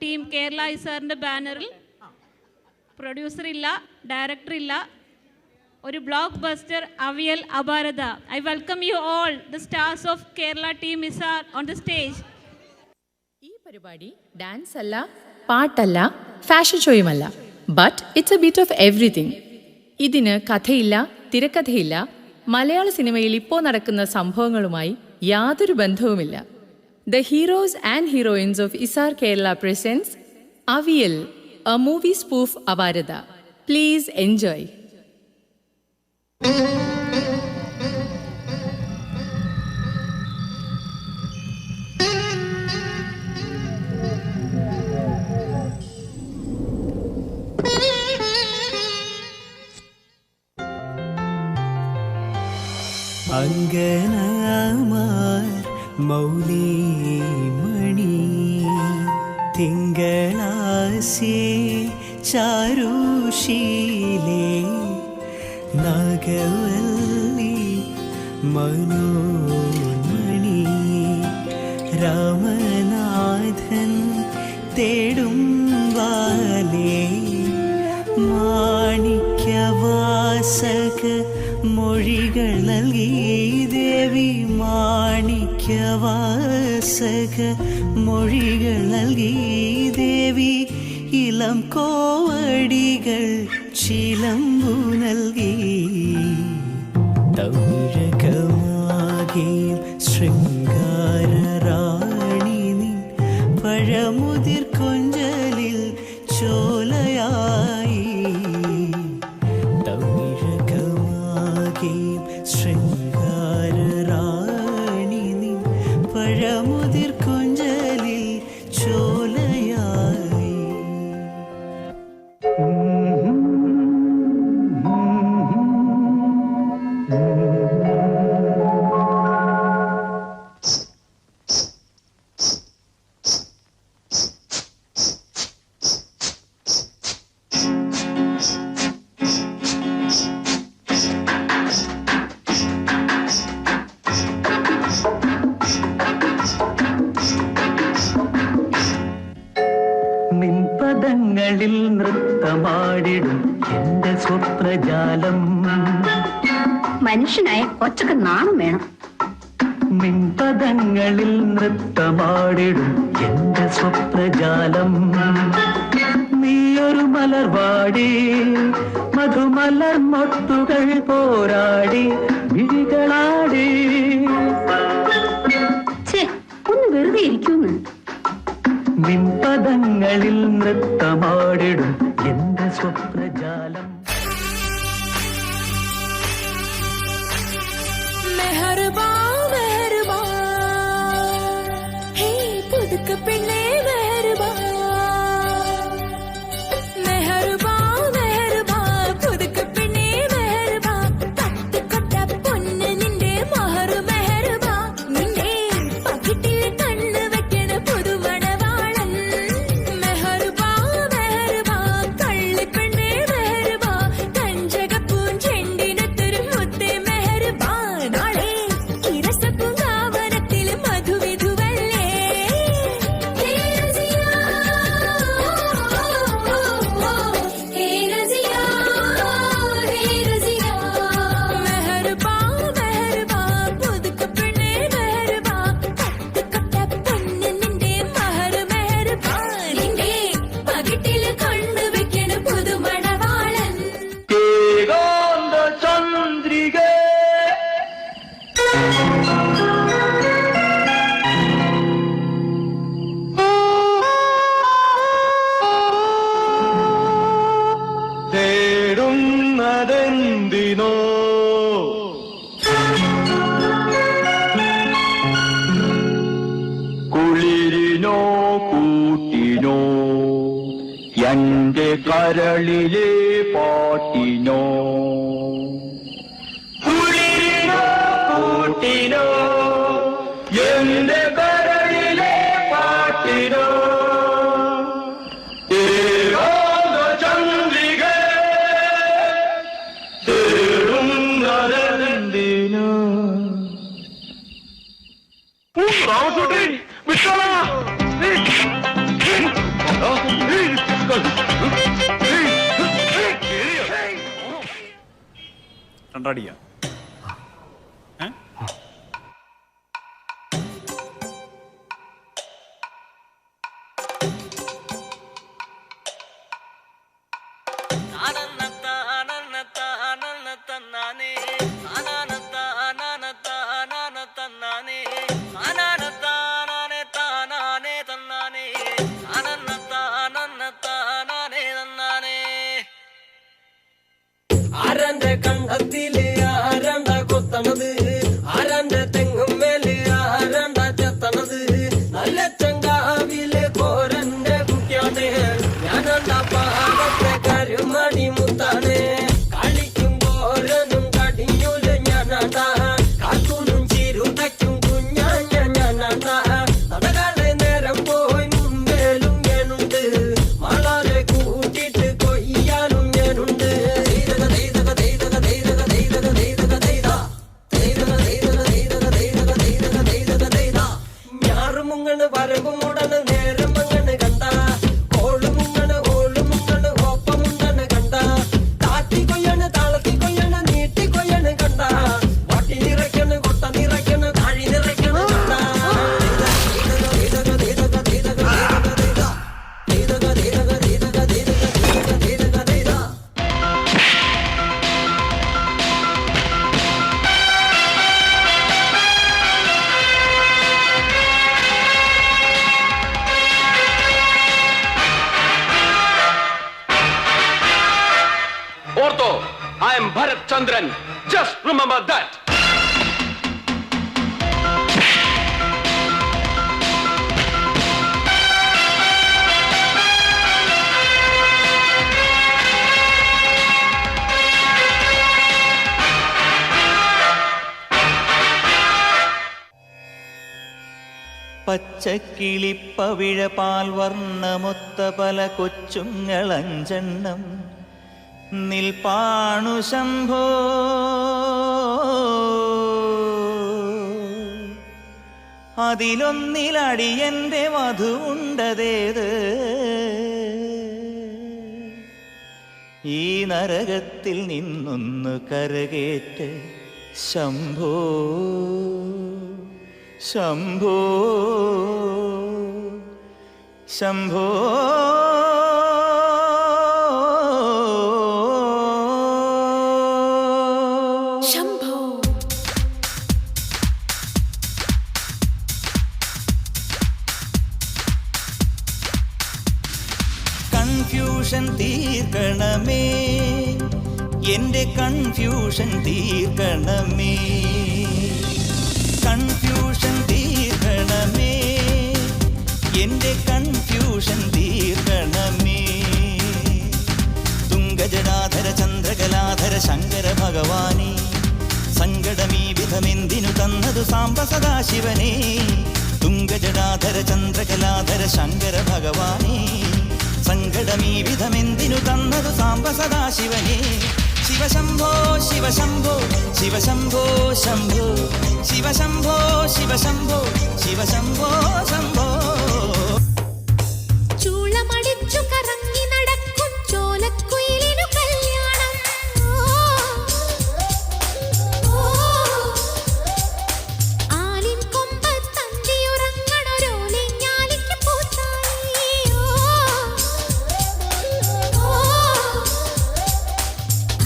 Team Kerala ഇസാറിൻ്റെ ബാനറിൽ producer ഇല്ല, director ഇല്ല, ഒരു blockbuster Aviyal Aparatha. I welcome you all the stars of Kerala team ISAR on the stage. ഈ പരിപാടി ഡാൻസ് അല്ല, പാട്ടല്ല, ഫാഷൻ ഷോയുമല്ല, but it's a bit of everything. ഇതിന് കഥയില്ല, തിരക്കഥയില്ല, മലയാള സിനിമയിൽ ഇപ്പോൾ നടക്കുന്ന സംഭവങ്ങളുമായി യാതൊരു ബന്ധവുമില്ല. The heroes and heroines of ISAR Kerala presents Aviyal, a movie spoof Aparatha. Please enjoy. അങ്കനമാർ മൗലിമണി തിങ്കളാസി ചാരുശീലേ നാഗവല്ലി മനോന്മണി രാമനാഥൻ തേടും വാലേ മാണിക്യവാസക മൊഴികൾ നൽകി ദേവി, മാണിക്യവാസക മൊഴികൾ നൽകി ദേവി, ഇളം കോവടികൾ ചിലമ്പു നൽകി. തമിഴകമാകെയും ശൃംഗാരറാണി നിൻ പഴമുതിർ കൊഞ്ചലിൽ ചോലയായി. തമിഴകമാകെയും ശൃംഗാരറാണി നിൻ പഴമുതിർ കൊഞ്ചലിൽ ചോലയായി. നിൻപദങ്ങളിൽ നൃത്തമാടിടും എന്റെ സ്വപ്നജാലം. മനുഷ്യനായ കൊച്ചൊക്കെ നാണം വേണം. നിൻപദങ്ങളിൽ നൃത്തമാടിടും എന്റെ സ്വപ്നജാലം. നീയൊരു മലർവാടി മധുമലർ മൊട്ടുകൾ പോരാടി വിഴികളാടി. ഒന്ന് വെറുതെ ഇരിക്കുന്നു. നിൻപദങ്ങളിൽ നൃത്തമാടിടും എന്റെ സ്വപ്നജാലം. മെഹർബാ മെഹർബാ ഹേ പുതുക്ക പെണ്ണേ മെഹർബാ, മെഹർബാ മെഹർബാ പുതുക്ക പെണ്ണേ മെഹർബാ, തട്ടിക്കൊട്ട പൊന്ന് നിന്റെ മഹർ മെഹർബാ, നിന്റെ പകിട്ടിൽ കണ്ണ് വെക്കണ പുതുമണവാളൻ മെഹർബാ മെഹർബാ, കള്ളിപ്പെണ്ണേ മെഹർബാ, കഞ്ചകപ്പൂൻ ചെണ്ടിനൊത്തൊരു മുത്തേ മെഹർബാ, നാളെ ഇരസപ്പൂങ്കാവനത്തിൽ മധുവിധുവല്ലേ. ഹേ റസിയാ, ഹേ റസിയാ, ഹേ റസിയാ, മെഹർബാ മെഹർബാ പുതുക്ക പെണ്ണേ മെഹർബാ, തട്ടിക്കൊട്ട പൊന്ന് നിന്റെ മഹർ മെഹർബാ, നിന്റെ പകിട്ടിൽ കണ്ണു വെക്കണ പുതുമണവാളൻ. ഏകാന്ത ചന്ദ്രിക തേടുന്നതെന്തിനോ കുളിരിനോ കൂട്ടിനോ എന്റെ കരളിലെ പാട്ടിനോ. കുളിരിനോ കൂട്ടിനോ എന്റെ കരളിലെ പാട്ടിനോ. ഏകാന്ത ചന്ദ്രിക തേടുന്നതെന്തിനോ. രാമസൂട്ടി വിട്ടോളാ. രണ്ടടിയാ. ആരന്റെ കണ്ടത്തില് ആരണ്ട കൊത്തണത്, ആരന്റെ തെങ്ങും മേല് ആരണ്ട ചെത്തണത്, നല്ല ചങ്കാവിലെ കോരന്റെ കുട്ടിയാണ് ഞാനണ്ട പാടത്തെ കരുമണി മുത്താണ്. കളിക്കും കോരനും കടിഞ്ഞൂല് ഞാനണ്ട, കാക്കൂനും ചിരുതയ്ക്കും കുഞ്ഞാഞ്ഞ ഞാനണ്ട. നടകളെ നേരം പോയി മുമ്പേലും ഞാനുണ്ട്, മളരെ കൂട്ടിട്ട് കൊയ്യാനും ഞാനുണ്ട്. ഞാറുമുങ്ങണ് വരമ്പുമുടന് നേരം മങ്ങണ് കണ്ട, കോളുമുങ്ങണ് ഓളുമുങ്ങണ് ഒപ്പമുണ്ടന് കണ്ട, താത്തി കൊയ്യണ് താളത്തി കൊയ്യണ് നീട്ടി കൊയ്യണ് കണ്ട, വട്ടി നിറയ്ക്കണ് കൊട്ട നിറയ്ക്കണ് താഴി നിറയ്ക്കണ് കണ്ട. Ortho, I am Bharat Chandran. Just remember that. പച്ചക്കിളിപ്പവിഴ പാൽ വർണ്ണമൊത്ത പല കൊച്ചുങ്ങളഞ്ചെണ്ണം നിൽപ്പാണു ശംഭോ. അതിലൊന്നിലടിയന്റെ മധുണ്ടതേത്, ഈ നരകത്തിൽ നിന്നൊന്നു കരകേറ്റ് ശംഭോ ശംഭോ ശംഭോ. കൺഫ്യൂഷൻ തീർക്കണമേ, എന്റെ കൺഫ്യൂഷൻ തീർക്കണമേ, കൺഫ്യൂഷൻ തീർക്കണമേ, എന്റെ കൺഫ്യൂഷൻ തീർക്കണമേ. തുംഗജടാധര ചന്ദ്രകലാധര ശങ്കര ഭഗവാനേ, സങ്കടമീ വിധമെന്തിനു തന്നതു സാംബ സദാശിവനേ. തുംഗജടാധര ചന്ദ്രകലാധര ശങ്കര ഭഗവാനേ, സങ്കടമീ വിധമെന്തിനു തന്നതു സാംബ സദാശിവനേ. ശിവശംഭോ ശിവശംഭോ ശിവശംഭോ ശംഭോ, ശിവശംഭോ ശിവശംഭോ ശിവശംഭോ ശംഭോ. ചൂളമടിച്ചു കറങ്ങി നടക്കും ചോലക്കുയിലിനു കല്യാണം, ആലിൻ കൊമ്പത്തന്തിയുറങ്ങണൊരോലിഞ്ഞാലിക്ക് പൂത്തായി.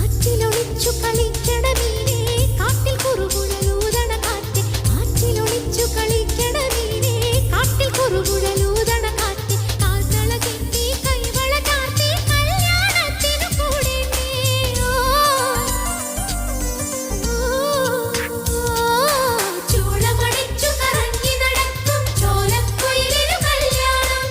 ആറ്റിലൊളിച്ചു കളിക്കണ മീനെ കാട്ടിൽ കുറുകുഴലൂതണ കാറ്റ്, ആറ്റിലൊളിച്ചു കളിക്കണ മീനെ കാട്ടിൽ കുറുകുഴലൂതണ കാറ്റ്, കാൽത്തള കെട്ടി കൈവള ചാർത്തി കല്യാണത്തിനു കൂടേണ്ടേ. ചൂളമടിച്ചു കറങ്ങി നടക്കും ചോലക്കുയിലിനു കല്യാണം.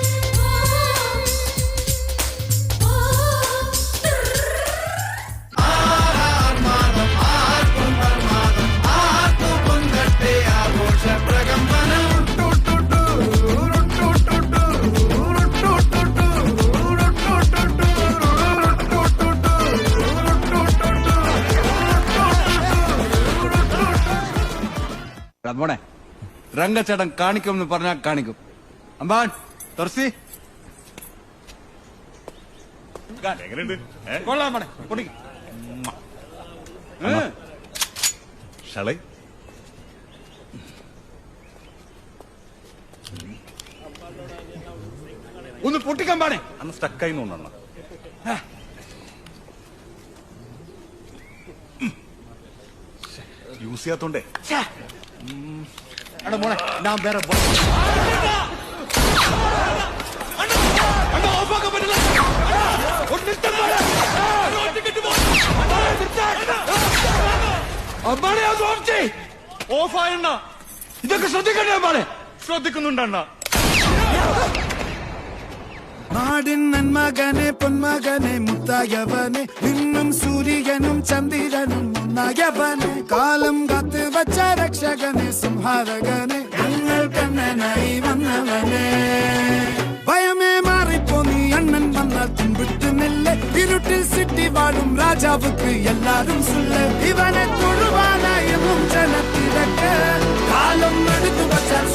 മോനെ, രംഗച്ചേട്ടൻ കാണിക്കും എന്ന് പറഞ്ഞാൽ കാണിക്കും. അമ്പാൻ തുറസി എങ്ങനെയുണ്ട് കൊള്ളാം മോനെ പൊട്ടിക്ക്. ഷളേ ഒന്ന് പൊട്ടിക്കാൻ പാടേ. അന്ന് സ്റ്റക്കായി തോന്നണം. യൂസ് ചെയ്യാത്തോണ്ടേ. എടാ മോനെ ഞാൻ വേറെ ഓഫായണ്ണ. ഇതൊക്കെ ശ്രദ്ധിക്കണ്ടേ അമ്മാനെ? ശ്രദ്ധിക്കുന്നുണ്ടണ്ണ. നാടിൻ നന്മകനെ പൊന്മകനെ മുത്തായവനെ നിന്നും സൂര്യനും ചന്ദ്രനും ഒന്നായവനെ കാലം കാത്ത് വച്ച രക്ഷകനെ സംഹാരകനെ ഞങ്ങൾ കണ്ണനായി വന്നവനെ ഭയമേ മാറിപ്പോ നീ അണ്ണൻ വന്നാൽ തുമ്പിട്ട് നെല്ല് ഇരുട്ടിൽ സിറ്റി വാഴും രാജാവുക്ക് എല്ലാരും സുല്ല് ഇവനെ തൊഴുവാനായെന്നും ജനത്തിരക്ക് കാലം എടുത്തു വച്ചാൽ